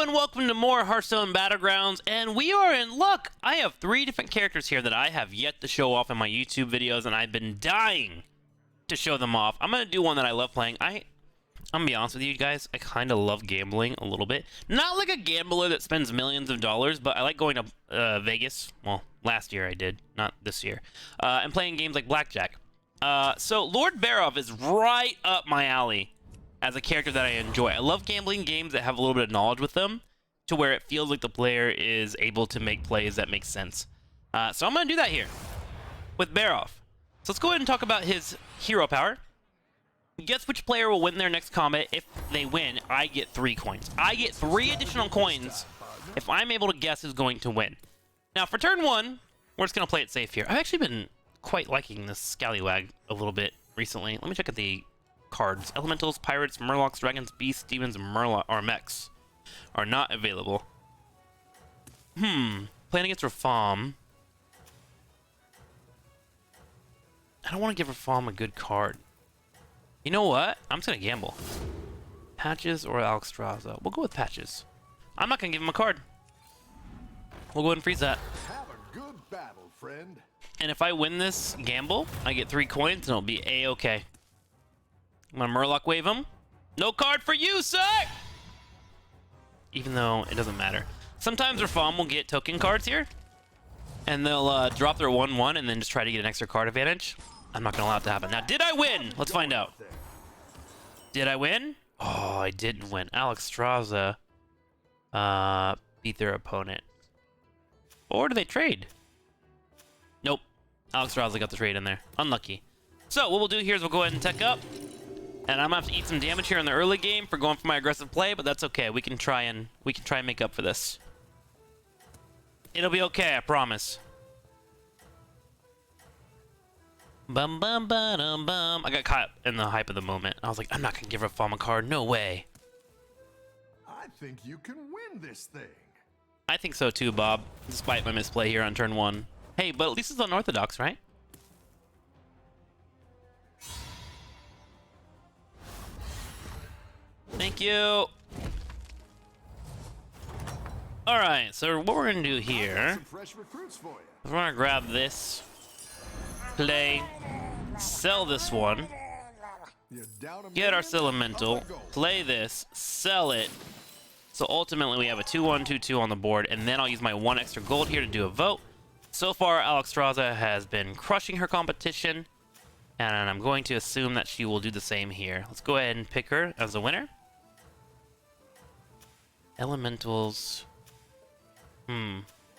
and welcome to more Hearthstone Battlegrounds, and we are in luck. I have 3 different characters here that I have yet to show off in my YouTube videos, and I've been dying to show them off. I'm going to do one that I love playing. I'm going to be honest with you guys, I kind of love gambling a little bit. Not like a gambler that spends millions of dollars, but I like going to Vegas. Well, last year I did, not this year. And playing games like Blackjack. So Lord Barov is right up my alley as a character that I enjoy. I love gambling games that have a little bit of knowledge with them to where it feels like the player is able to make plays that make sense. So I'm going to do that here with Barov. So let's go ahead and talk about his hero power. Guess which player will win their next combat. If they win, I get 3 coins. I get 3 additional coins if I'm able to guess who's going to win. Now for turn 1, we're just going to play it safe here. I've actually been quite liking this Scallywag a little bit recently. Let me check out the cards. Elementals, Pirates, Murlocs, Dragons, Beasts, Demons, or Mechs are not available. Playing against Rafam. I don't want to give Rafam a good card. You know what? I'm just going to gamble. Patches or Alexstrasza? We'll go with Patches. I'm not going to give him a card. We'll go ahead and freeze that. Have a good battle, friend. And if I win this gamble, I get 3 coins and it'll be A-okay. I'm going to Murloc wave him. No card for you, sir! Even though it doesn't matter. Sometimes Rafam will get token cards here. And they'll drop their 1-1 and then just try to get an extra card advantage. I'm not going to allow it to happen. Now, did I win? Let's find out. Did I win? Oh, I didn't win. Alexstrasza beat their opponent. Or do they trade? Nope. Alexstrasza got the trade in there. Unlucky. So, what we'll do here is we'll go ahead and tech up. And I'm going to have to eat some damage here in the early game for going for my aggressive play, but that's okay. We can try and make up for this. It'll be okay, I promise. Bum bum bum bum. I got caught in the hype of the moment. I was like, I'm not gonna give Rafam a card. No way. I think you can win this thing. I think so too, Bob. Despite my misplay here on turn 1. Hey, but at least it's unorthodox, right? Thank you. Alright, so what we're gonna do here is we're gonna grab this, play, sell this one, get our Elemental, play this, sell it. So ultimately we have a 2-1, 2-2 on the board, and then I'll use my 1 extra gold here to do a vote. So far, Alexstrasza has been crushing her competition, and I'm going to assume that she will do the same here. Let's go ahead and pick her as the winner. Elementals.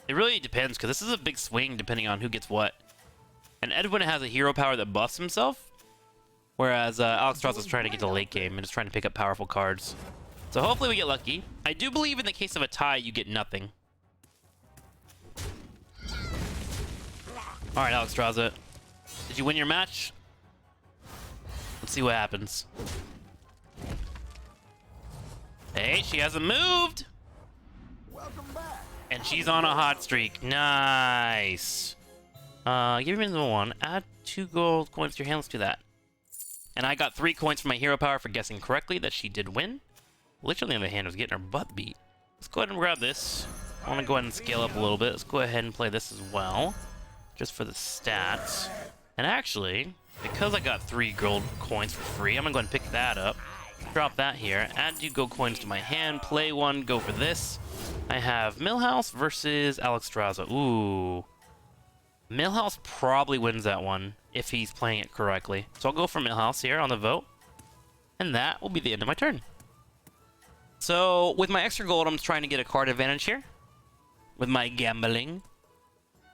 It really depends, because this is a big swing depending on who gets what. And Edwin has a hero power that buffs himself, whereas Alexstrasza is trying to get to the late game and is trying to pick up powerful cards. So hopefully we get lucky. I do believe in the case of a tie, you get nothing. Alright, Alexstrasza. Did you win your match? Let's see what happens. Hey, she hasn't moved! Welcome back. And she's on a hot streak. Nice. Give me the 1. Add 2 gold coins to your hand. Let's do that. And I got 3 coins for my hero power for guessing correctly that she did win. Literally, on the other hand, was getting her butt beat. Let's go ahead and grab this. I want to go ahead and scale up a little bit. Let's go ahead and play this as well, just for the stats. And actually, because I got 3 gold coins for free, I'm going to go ahead and pick that up. Drop that here. Add 2 gold coins to my hand. Play 1. Go for this. I have Millhouse versus Alexstrasza. Ooh. Millhouse probably wins that one if he's playing it correctly. So I'll go for Millhouse here on the vote. And that will be the end of my turn. So with my extra gold, I'm trying to get a card advantage here with my gambling.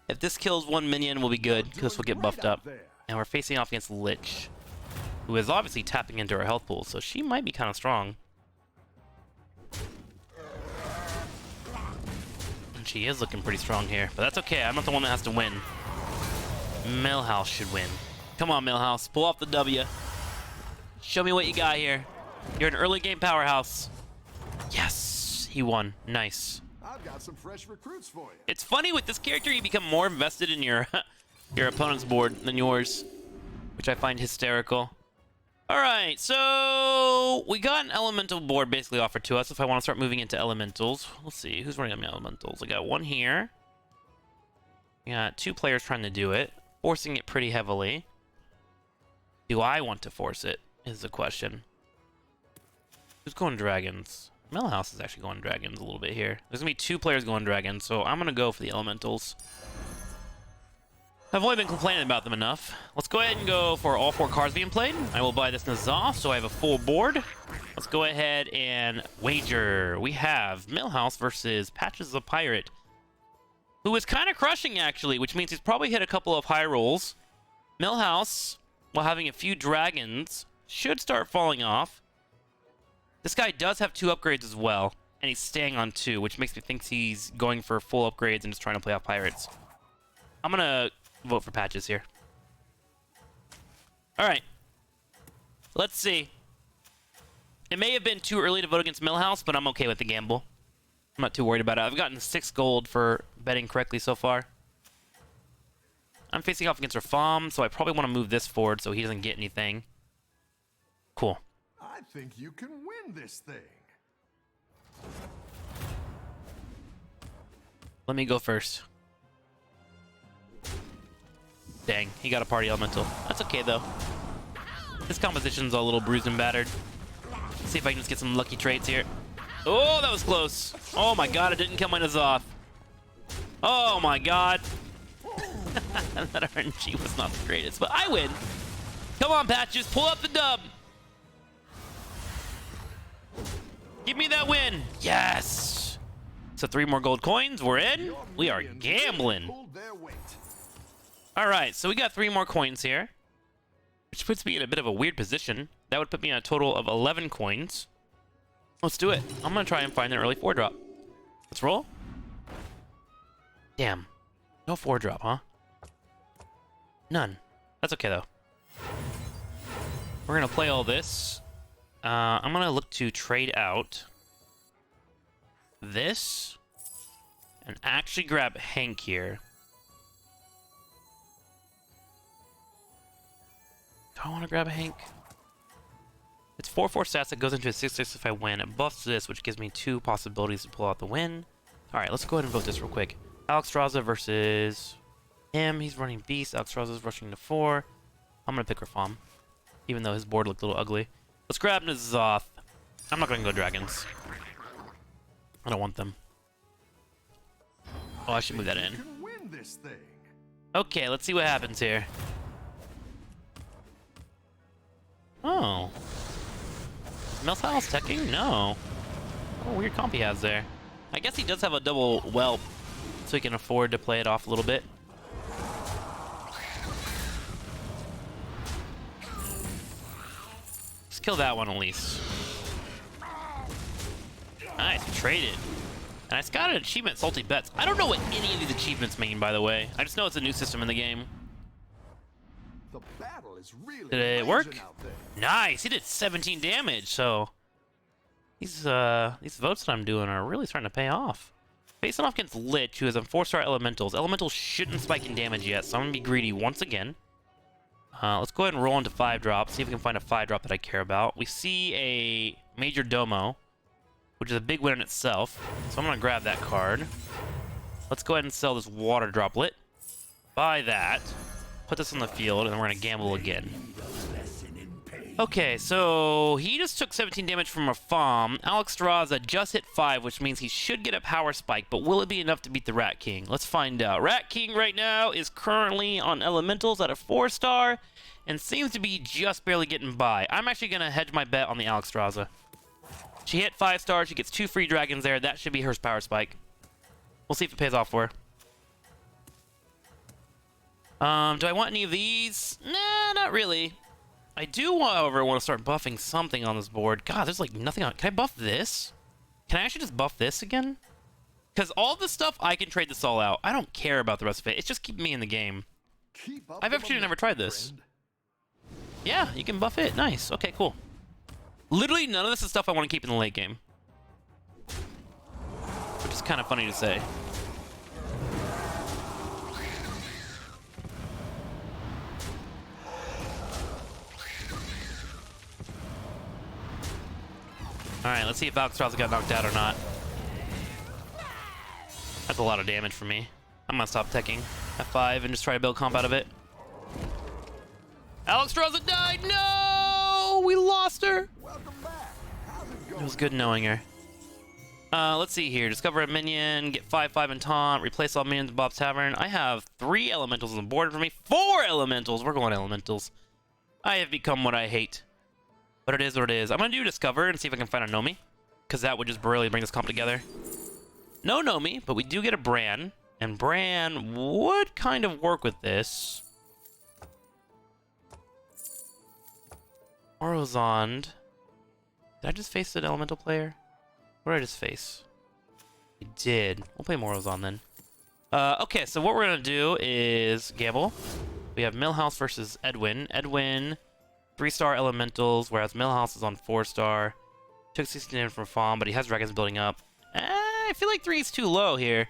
If this kills 1 minion, we'll be good because we'll get buffed up. And we're facing off against Lich, who is obviously tapping into her health pool, so she might be kind of strong. And she is looking pretty strong here, but that's okay. I'm not the one that has to win. Millhouse should win. Come on, Millhouse. Pull off the W. Show me what you got here. You're an early game powerhouse. Yes, he won. Nice. I've got some fresh recruits for you. It's funny, with this character, you become more invested in your opponent's board than yours, which I find hysterical. Alright, so we got an elemental board basically offered to us if I want to start moving into elementals. Let's see, who's running on the elementals? I got one here. We got 2 players trying to do it, forcing it pretty heavily. Do I want to force it, is the question. Who's going dragons? Millhouse is actually going dragons a little bit here. There's going to be 2 players going dragons, so I'm going to go for the elementals. I've only been complaining about them enough. Let's go ahead and go for all 4 cards being played. I will buy this N'Zoth, so I have a full board. Let's go ahead and wager. We have Millhouse versus Patches the Pirate, who is kind of crushing, actually, which means he's probably hit a couple of high rolls. Millhouse, while having a few dragons, should start falling off. This guy does have 2 upgrades as well, and he's staying on 2, which makes me think he's going for full upgrades and just trying to play off pirates. I'm going to vote for Patches here. Alright. Let's see. It may have been too early to vote against Millhouse, but I'm okay with the gamble. I'm not too worried about it. I've gotten 6 gold for betting correctly so far. I'm facing off against Rafam, so I probably want to move this forward so he doesn't get anything. Cool. I think you can win this thing. Let me go first. Dang, he got a party elemental. That's okay, though. This composition's a little bruised and battered. Let's see if I can just get some lucky traits here. Oh, that was close. Oh my god, I didn't kill my N'Zoth. Oh my god. That RNG was not the greatest, but I win. Come on, Patches, pull up the dub. Give me that win. Yes. So 3 more gold coins. We're in. We are gambling. All right, so we got 3 more coins here, which puts me in a bit of a weird position. That would put me on a total of 11 coins. Let's do it. I'm going to try and find an early 4-drop. Let's roll. Damn. No 4-drop, huh? None. That's okay, though. We're going to play all this. I'm going to look to trade out this and actually grab Hank here. Do I want to grab a Hank? It's 4/4 stats that goes into a 6/6 if I win. It buffs this, which gives me 2 possibilities to pull out the win. Alright, let's go ahead and vote this real quick. Alexstrasza versus him. He's running Beast. Alexstrasza's rushing to 4. I'm going to pick Rafam, even though his board looked a little ugly. Let's grab N'Zoth. I'm not going to go dragons. I don't want them. Oh, I should move that in. Okay, let's see what happens here. Oh. Millhouse teching? No. What a weird comp he has there. I guess he does have a double whelp, so he can afford to play it off a little bit. Let's kill that one at least. Nice, he traded. And I just got an achievement, Salty Bets. I don't know what any of these achievements mean, by the way. I just know it's a new system in the game. The battle is really Did it work? out there. Nice, he did 17 damage, so these votes that I'm doing are really starting to pay off. Facing off against Lich, who has a 4-star elementals. Elementals shouldn't spike in damage yet, so I'm gonna be greedy once again. Let's go ahead and roll into 5-drop, see if we can find a 5-drop that I care about. We see a Major Domo, which is a big win in itself, so I'm gonna grab that card. Let's go ahead and sell this Water Droplet. Buy that. Put this on the field, and then we're gonna gamble again. Okay, so he just took 17 damage from Rafam. Alexstrasza just hit 5, which means he should get a power spike, but will it be enough to beat the Rat King? Let's find out. Rat King right now is currently on elementals at a 4-star and seems to be just barely getting by. I'm actually gonna hedge my bet on the Alexstrasza. She hit 5 stars, she gets 2 free dragons there. That should be her power spike. We'll see if it pays off for her. Do I want any of these? Nah, not really. I do, however, want to start buffing something on this board. God, there's like nothing on. Can I buff this? Can I actually just buff this again? Because all this stuff, I can trade this all out. I don't care about the rest of it. It's just keeping me in the game. I've actually never tried this. Yeah, you can buff it. Nice. Okay, cool. Literally none of this is stuff I want to keep in the late game. Which is kind of funny to say. Alright, let's see if Alcatraz got knocked out or not. That's a lot of damage for me. I'm gonna stop teching F5 and just try to build comp out of it. Alcatraz died! No! We lost her! Welcome back. How's it going? It was good knowing her. Let's see here. Discover a minion, get 5/5 and taunt, replace all minions in Bob's Tavern. I have 3 elementals on the board for me. 4 elementals! We're going elementals. I have become what I hate. But it is what it is. I'm gonna do Discover and see if I can find a Nomi. Because that would just really bring this comp together. No Nomi, but we do get a Bran. And Bran would kind of work with this. Orozond. Did I just face an elemental player? What did I just face? I did. We'll play Morozond then. Okay, so what we're gonna do is gamble. We have Millhouse versus Edwin. Edwin, 3-star elementals, whereas Millhouse is on 4-star. Took 16 in from Fawn, but he has dragons building up. I feel like 3 is too low here.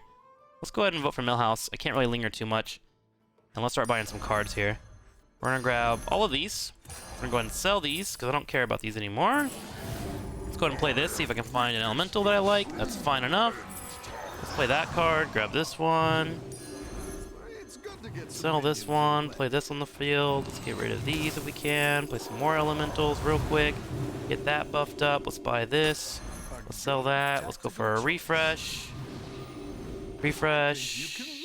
Let's go ahead and vote for Millhouse. I can't really linger too much. And let's start buying some cards here. We're gonna grab all of these. We're gonna go ahead and sell these, because I don't care about these anymore. Let's go ahead and play this, see if I can find an elemental that I like. That's fine enough. Let's play that card, grab this one. Sell this one, play this on the field. Let's get rid of these if we can. Play some more elementals real quick. Get that buffed up. Let's buy this. Let's sell that. Let's go for a refresh. Refresh.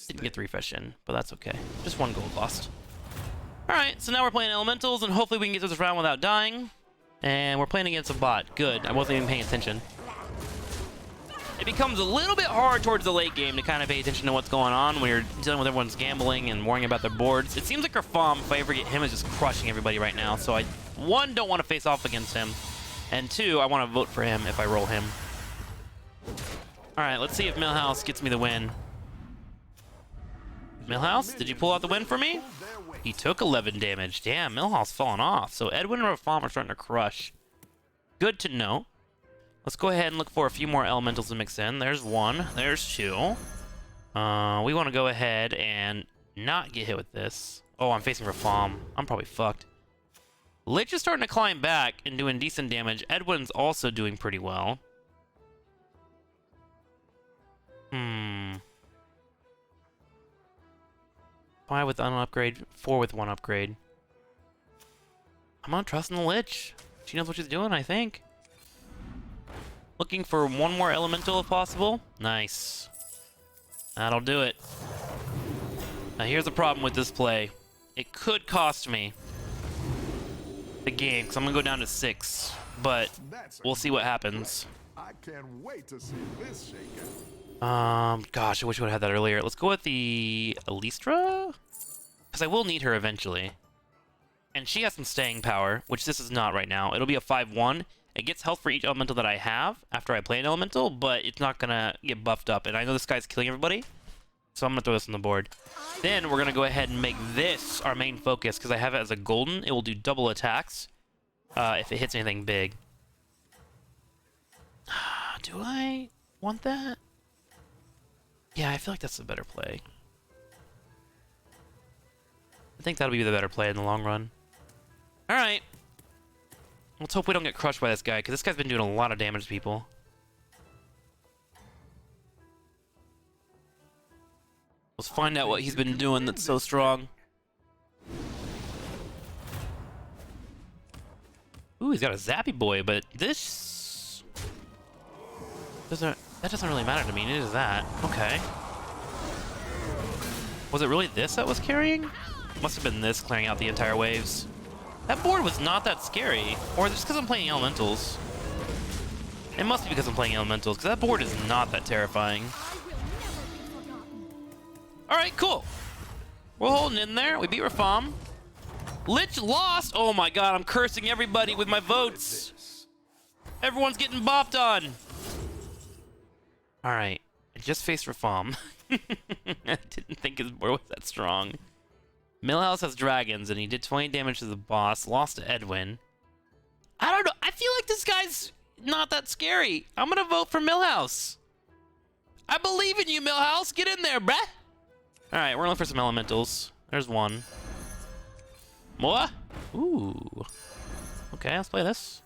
Didn't get the refresh in, but that's okay. Just 1 gold lost. Alright, so now we're playing elementals, and hopefully we can get through this round without dying. And we're playing against a bot. Good. I wasn't even paying attention. It becomes a little bit hard towards the late game to kind of pay attention to what's going on when you're dealing with everyone's gambling and worrying about their boards. It seems like our farm, if I ever get him, is just crushing everybody right now. So I, 1, don't want to face off against him. And 2, I want to vote for him if I roll him. Alright, let's see if Millhouse gets me the win. Millhouse, did you pull out the win for me? He took 11 damage. Damn, Millhouse falling off. So Edwin and Rafam are starting to crush. Good to know. Let's go ahead and look for a few more elementals to mix in. There's 1. There's 2. We want to go ahead and not get hit with this. Oh, I'm facing Rafam. I'm probably fucked. Lich is starting to climb back and doing decent damage. Edwin's also doing pretty well. Five with an upgrade, 4 with 1 upgrade. I'm not trusting the Lich. She knows what she's doing, I think. Looking for 1 more elemental if possible. Nice. That'll do it. Now here's the problem with this play. It could cost me the game, because I'm going to go down to 6. But we'll see what happens. I can't wait to see this shake out. Gosh, I wish I would have had that earlier. Let's go with the Elistra? Because I will need her eventually. And she has some staying power, which this is not right now. It'll be a 5/1. It gets health for each elemental that I have after I play an elemental, but it's not going to get buffed up. And I know this guy's killing everybody, so I'm going to throw this on the board. Then we're going to go ahead and make this our main focus, because I have it as a golden. It will do double attacks if it hits anything big. Do I want that? Yeah, I feel like that's the better play. I think that'll be the better play in the long run. Alright. Let's hope we don't get crushed by this guy, because this guy's been doing a lot of damage to people. Let's find out what he's been doing that's so strong. Ooh, he's got a Zappy Boy, but this... that doesn't really matter to me, neither does that. Okay. Was it really this that was carrying? Must have been this clearing out the entire waves. That board was not that scary. Or just because I'm playing elementals. It must be because I'm playing elementals, because that board is not that terrifying. Alright, cool. We're holding in there. We beat Rafam. Lich lost! Oh my god, I'm cursing everybody with my votes. Everyone's getting bopped on. Alright, I just faced Rafam. I didn't think his board was that strong. Millhouse has dragons, and he did 20 damage to the boss, lost to Edwin. I don't know, I feel like this guy's not that scary. I'm gonna vote for Millhouse. I believe in you, Millhouse. Get in there, bruh. Alright, we're looking for some elementals. There's 1. More? Ooh. Okay, let's play this.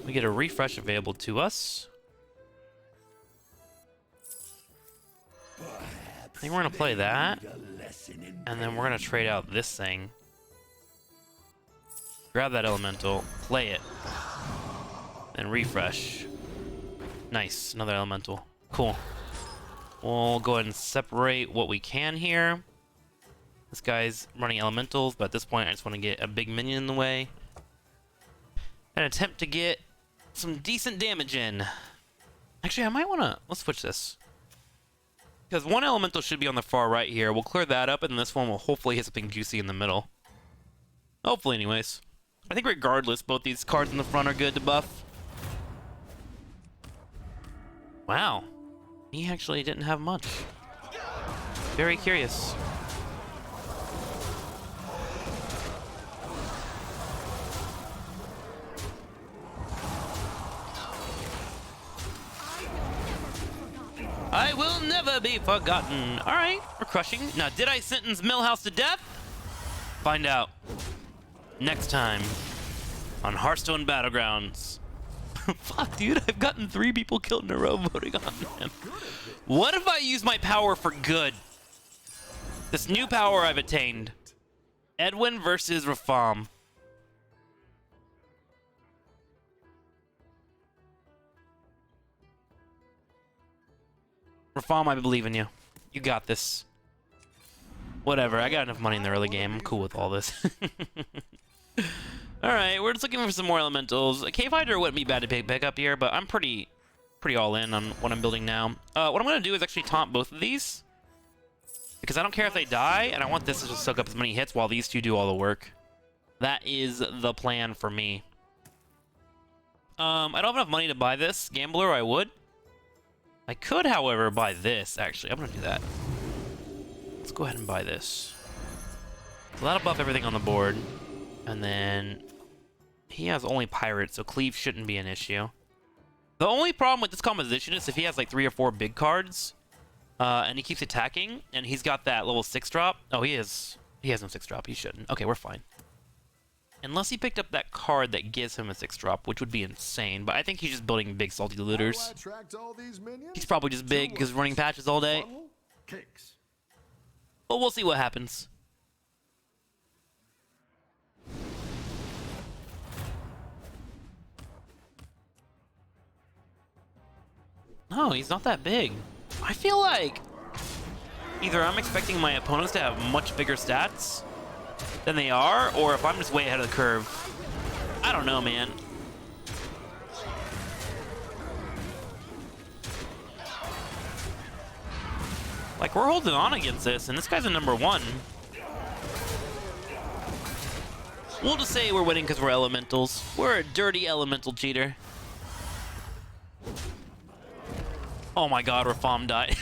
We get a refresh available to us. I think we're gonna play that, and then we're gonna trade out this thing. Grab that elemental, play it, and refresh. Nice, another elemental. Cool. We'll go ahead and separate what we can here. This guy's running elementals, but at this point I just want to get a big minion in the way and attempt to get some decent damage in. Actually, I might want to... Let's switch this. Because one elemental should be on the far right here. We'll clear that up, and this one will hopefully hit something juicy in the middle. Hopefully, anyways. I think regardless, both these cards in the front are good to buff. Wow. He actually didn't have much. Very curious. I will never be forgotten. All right, we're crushing. Now, did I sentence Millhouse to death? Find out next time on Hearthstone Battlegrounds. Fuck, dude, I've gotten 3 people killed in a row voting on him. What if I use my power for good? This new power I've attained. Edwin versus Rafam. Rafam, I believe in you. You got this. Whatever, I got enough money in the early game. I'm cool with all this. Alright, we're just looking for some more elementals. A Cave Hydra wouldn't be bad to pick up here, but I'm pretty all in on what I'm building now. What I'm going to do is actually taunt both of these. Because I don't care if they die, and I want this to just soak up as many hits while these two do all the work. That is the plan for me. I don't have enough money to buy this Gambler, I would. I could, however, buy this, actually. I'm going to do that. Let's go ahead and buy this. So that'll buff everything on the board. And then he has only pirates, so cleave shouldn't be an issue. The only problem with this composition is if he has like 3 or 4 big cards, and he keeps attacking, and he's got that level 6 drop. Oh, he has no 6 drop. He shouldn't. Okay, we're fine. Unless he picked up that card that gives him a 6 drop, which would be insane. But I think he's just building big salty looters. He's probably just big because running patches all day. But we'll see what happens. No, he's not that big. I feel like either I'm expecting my opponents to have much bigger stats than they are, or if I'm just way ahead of the curve. I don't know, man. Like, we're holding on against this, and this guy's a #1. We'll just say we're winning because we're elementals. We're a dirty elemental cheater. Oh my god, Rafam died.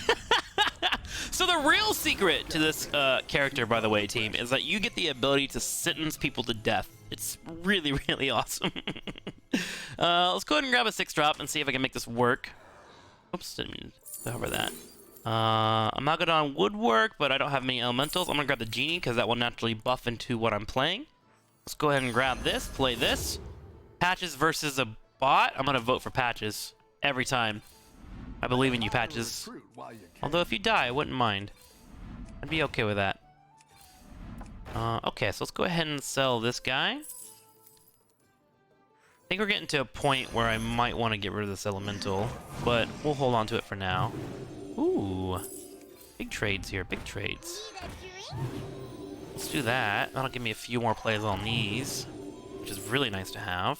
So the real secret to this character, by the way, team, is that you get the ability to sentence people to death. It's really, really awesome. Let's go ahead and grab a 6 drop and see if I can make this work. Oops, didn't mean to hover that. I'm not good on woodwork, but I don't have many elementals. I'm gonna grab the genie because that will naturally buff into what I'm playing. Let's go ahead and grab this, play this. Patches versus a bot. I'm gonna vote for Patches every time. I believe in you, Patches. Although if you die, I wouldn't mind. I'd be okay with that. Okay, so let's go ahead and sell this guy. I think we're getting to a point where I might want to get rid of this elemental, but we'll hold on to it for now. Ooh, big trades here, big trades. Let's do that. That'll give me a few more plays on these, which is really nice to have.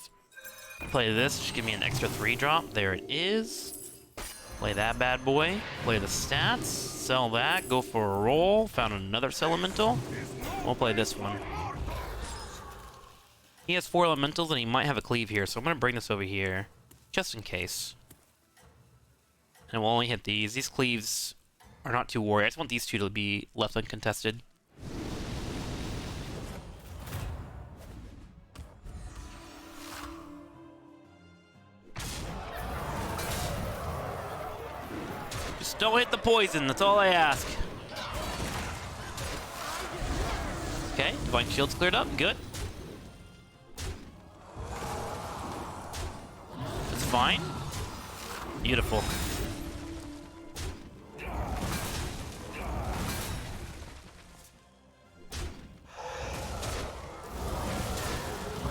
Play this, just give me an extra 3 drop. There it is. Play that bad boy. Play the stats. Sell that. Go for a roll. Found another elemental. We'll play this one. He has 4 elementals and he might have a cleave here, so I'm going to bring this over here just in case. And we'll only hit these. These cleaves are not too worried. I just want these 2 to be left uncontested. Just don't hit the poison, that's all I ask. Okay, Divine Shield's cleared up, good. fine. Beautiful.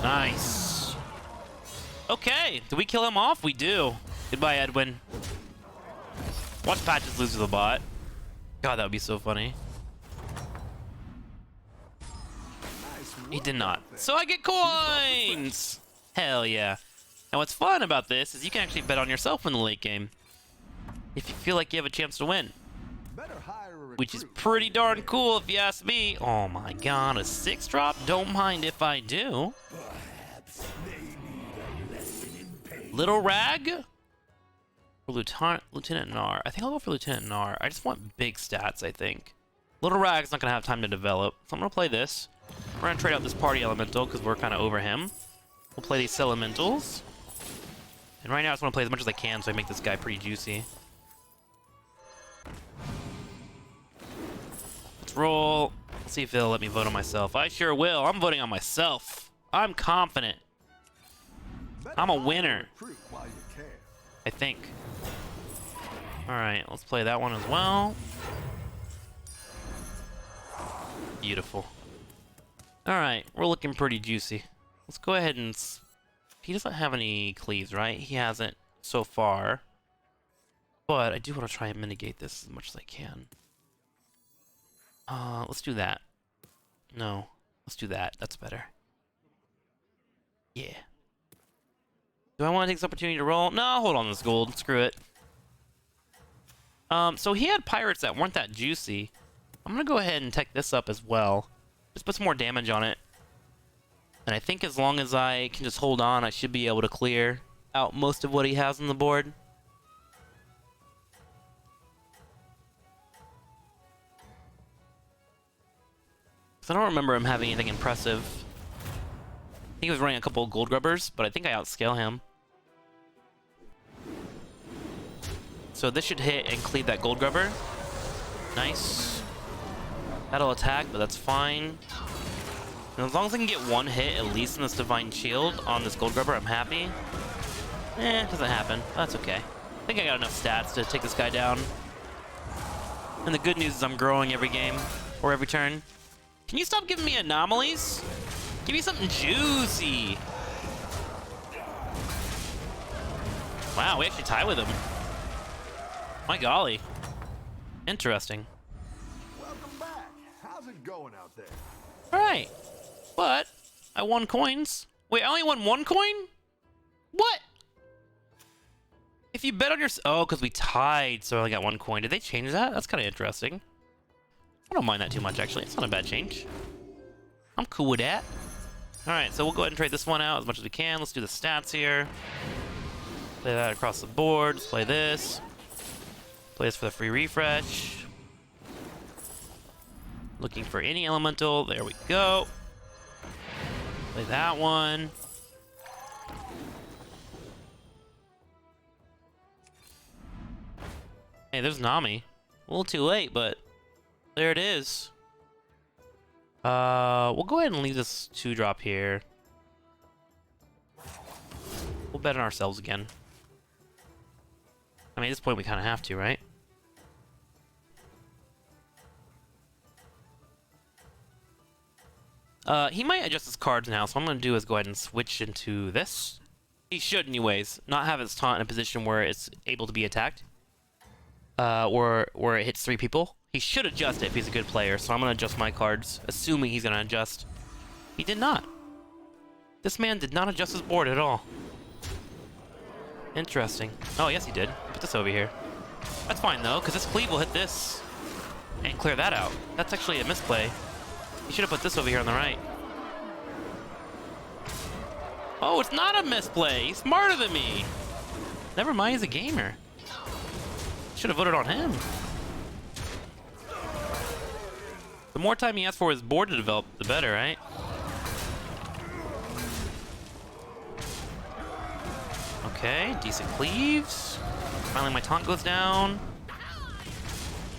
Nice. Okay, do we kill him off? We do. Goodbye, Edwin. Watch Patches lose to the bot. God, that would be so funny. He did not. So I get coins! Hell yeah. Now what's fun about this is you can actually bet on yourself in the late game. If you feel like you have a chance to win. Which is pretty darn cool if you ask me. Oh my god, a 6-drop? Don't mind if I do. Little Rag? Or Lieutenant Nar. I think I'll go for Lieutenant Nar. I just want big stats, I think. Little Rag's not going to have time to develop. So I'm going to play this. We're going to trade out this party elemental because we're kind of over him. We'll play these elementals. And right now I just want to play as much as I can so I make this guy pretty juicy. Let's roll. Let's see if they'll let me vote on myself. I sure will. I'm voting on myself. I'm confident. I'm a winner. I think. Alright, let's play that one as well. Beautiful. Alright, we're looking pretty juicy. Let's go ahead and... He doesn't have any cleaves, right? He hasn't so far. But I do want to try and mitigate this as much as I can. Let's do that. No, let's do that. That's better. Yeah. Do I want to take this opportunity to roll? No, hold on this gold. Screw it. So he had pirates that weren't that juicy. I'm going to go ahead and tech this up as well. Just put some more damage on it. And I think as long as I can just hold on, I should be able to clear out most of what he has on the board. I don't remember him having anything impressive. I think he was running a couple of gold grubbers, but I think I outscale him. So this should hit and cleave that gold grubber. Nice. That'll attack, but that's fine. And as long as I can get one hit at least in this divine shield on this gold grubber, I'm happy. It doesn't happen. That's okay. I think I got enough stats to take this guy down. And the good news is I'm growing every game or every turn. Can you stop giving me anomalies? Give me something juicy. Wow, we actually tie with him. My golly. Interesting. Welcome back. How's it going out there? Alright. But I won coins. Wait, I only won 1 coin? What? If you bet on your... Oh, because we tied, so I only got 1 coin. Did they change that? That's kind of interesting. I don't mind that too much, actually. It's not a bad change. I'm cool with that. Alright, so we'll go ahead and trade this one out as much as we can. Let's do the stats here. Play that across the board. Let's play this. Play this for the free refresh. Looking for any elemental. There we go. Play that one. Hey, there's Nami. A little too late, but there it is. We'll go ahead and leave this 2-drop here. We'll bet on ourselves again. I mean, at this point we kind of have to, right? He might adjust his cards now, so what I'm going to do is go ahead and switch into this. He should anyways, not have his taunt in a position where it's able to be attacked. Or where it hits 3 people. He should adjust it if he's a good player, so I'm going to adjust my cards, assuming he's going to adjust. He did not. This man did not adjust his board at all. Interesting. Oh, yes he did. Put this over here. That's fine though, because this cleave will hit this and clear that out. That's actually a misplay. You should have put this over here on the right. Oh, it's not a misplay. He's smarter than me. Never mind, he's a gamer. Should have voted on him. The more time he has for his board to develop, the better, right? Okay, decent cleaves. Finally, my taunt goes down.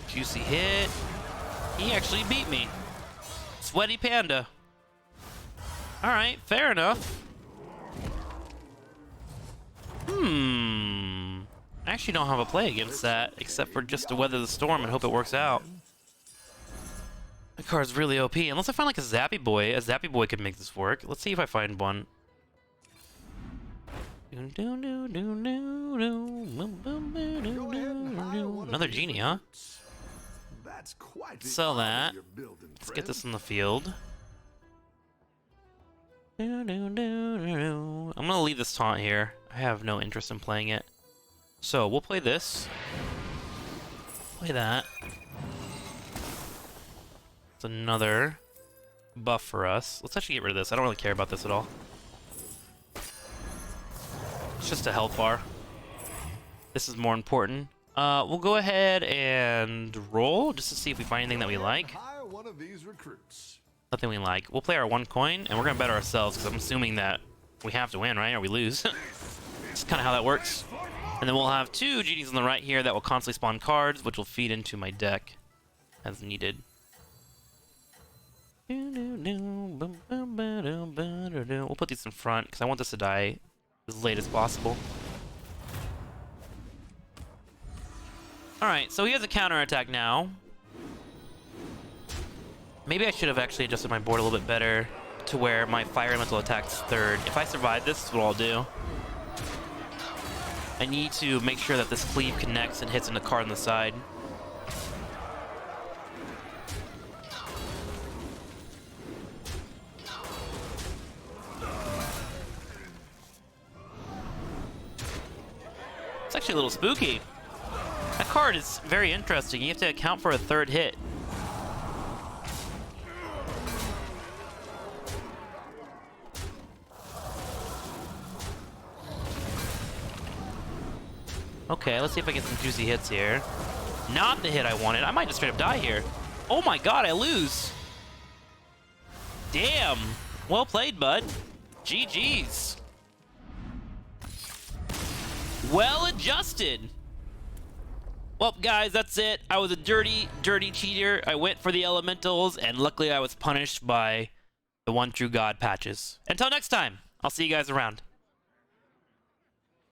Juicy hit. He actually beat me. Sweaty panda. Alright, fair enough. I actually don't have a play against that, except for just to weather the storm and hope it works out. That card's really OP. Unless I find like a Zappy Boy. A Zappy Boy could make this work. Let's see if I find one. Another genie, huh? That's quite Sell that. Let's get this in the field. I'm gonna leave this taunt here. I have no interest in playing it. So we'll play this. Play that. It's another buff for us. Let's actually get rid of this. I don't really care about this at all. It's just a health bar. This is more important. We'll go ahead and roll just to see if we find anything that we like. Hire one of these recruits. Nothing we like. We'll play our 1 coin, and we're gonna bet ourselves because I'm assuming that we have to win, right? Or we lose. That's kind of how that works. And then we'll have 2 genies on the right here that will constantly spawn cards, which will feed into my deck as needed. We'll put these in front because I want this to die as late as possible. Alright, so he has a counterattack now. Maybe I should have actually adjusted my board a little bit better to where my fire elemental attacks 3rd. If I survive this is what I'll do. I need to make sure that this cleave connects and hits in the card on the side. It's actually a little spooky. That card is very interesting. You have to account for a 3rd hit. Okay, let's see if I get some juicy hits here. Not the hit I wanted. I might just straight up die here. Oh my god, I lose. Damn. Well played, bud. GG's. Well adjusted. Well, guys, that's it. I was a dirty, dirty cheater. I went for the elementals, and luckily I was punished by the one true god patches. Until next time, I'll see you guys around.